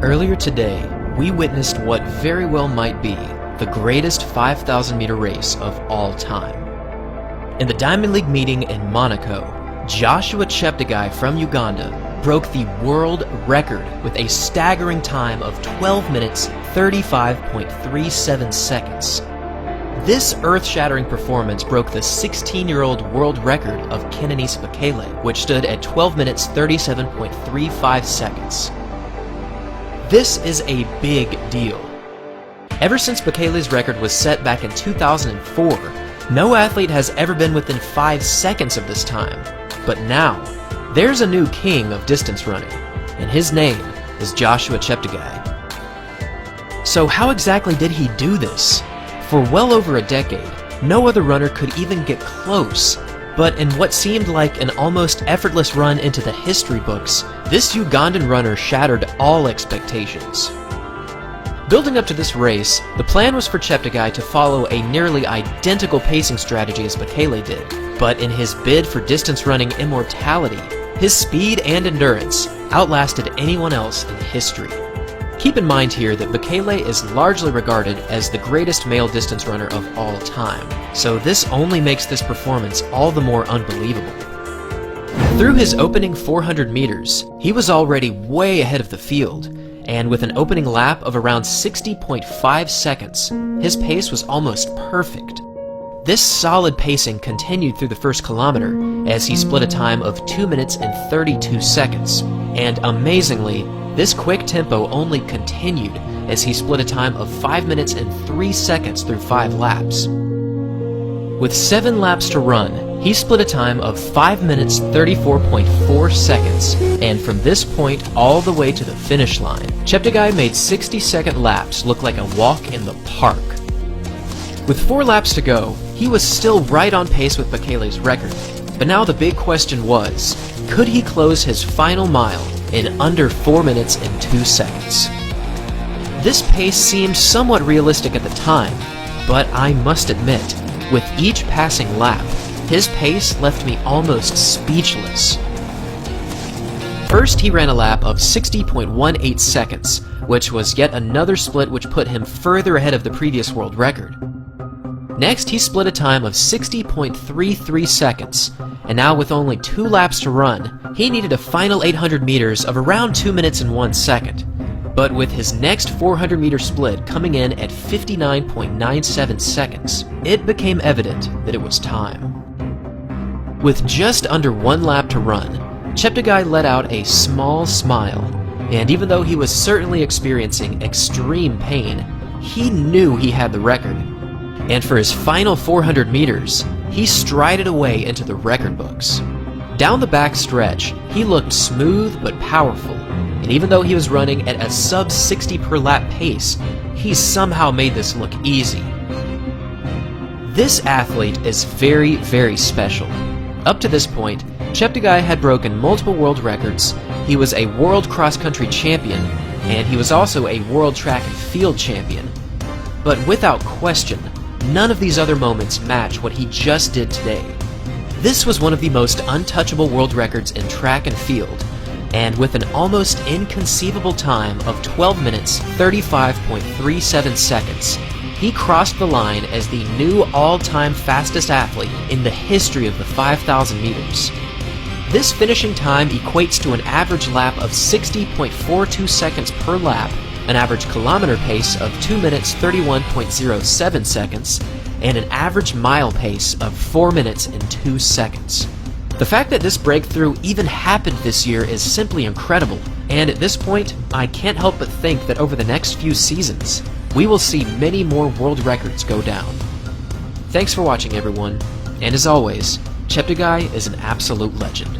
Earlier today, we witnessed what very well might be the greatest 5,000 meter race of all time. In the Diamond League meeting in Monaco, Joshua Cheptegei from Uganda broke the world record with a staggering time of 12 minutes 35.37 seconds. This earth-shattering performance broke the 16-year-old world record of Kenenisa Bekele, which stood at 12 minutes 37.35 seconds. This is a big deal. Ever since Bekele's record was set back in 2004, no athlete has ever been within 5 seconds of this time. But now, there's a new king of distance running, and his name is Joshua Cheptegei. So how exactly did he do this? For well over a decade, no other runner could even get close, but in what seemed like an almost effortless run into the history books, this Ugandan runner shattered all expectations. Building up to this race, the plan was for Cheptegei to follow a nearly identical pacing strategy as Bekele did, but in his bid for distance running immortality, his speed and endurance outlasted anyone else in history. Keep in mind here that Bekele is largely regarded as the greatest male distance runner of all time, so this only makes this performance all the more unbelievable. Through his opening 400 meters, he was already way ahead of the field, and with an opening lap of around 60.5 seconds, his pace was almost perfect. This solid pacing continued through the first kilometer as he split a time of 2 minutes and 32 seconds, and amazingly, this quick tempo only continued as he split a time of 5 minutes and 3 seconds through 5 laps. With 7 laps to run, he split a time of 5 minutes 34.4 seconds, and from this point all the way to the finish line, Cheptegei made 60-second laps look like a walk in the park. With 4 laps to go, he was still right on pace with Bekele's record, but now the big question was, could he close his final mile in under 4 minutes and 2 seconds? This pace seemed somewhat realistic at the time, but I must admit, with each passing lap, his pace left me almost speechless. First, he ran a lap of 60.18 seconds, which was yet another split which put him further ahead of the previous world record. Next, he split a time of 60.33 seconds, and now with only 2 laps to run, he needed a final 800 meters of around 2 minutes and 1 second. But with his next 400 meter split coming in at 59.97 seconds, it became evident that it was time. With just under 1 lap to run, Cheptegei let out a small smile, and even though he was certainly experiencing extreme pain, he knew he had the record. And for his final 400 meters, he strided away into the record books. Down the back stretch, he looked smooth but powerful, and even though he was running at a sub 60 per lap pace, he somehow made this look easy. This athlete is very, very special. Up to this point, Cheptegei had broken multiple world records, he was a world cross-country champion, and he was also a world track and field champion. But without question, none of these other moments match what he just did today. This was one of the most untouchable world records in track and field, and with an almost inconceivable time of 12 minutes 35.37 seconds, he crossed the line as the new all-time fastest athlete in the history of the 5,000 meters. This finishing time equates to an average lap of 60.42 seconds per lap, an average kilometer pace of 2 minutes 31.07 seconds, and an average mile pace of 4 minutes and 2 seconds. The fact that this breakthrough even happened this year is simply incredible, and at this point, I can't help but think that over the next few seasons, we will see many more world records go down. Thanks for watching, everyone, and as always, Cheptegei is an absolute legend.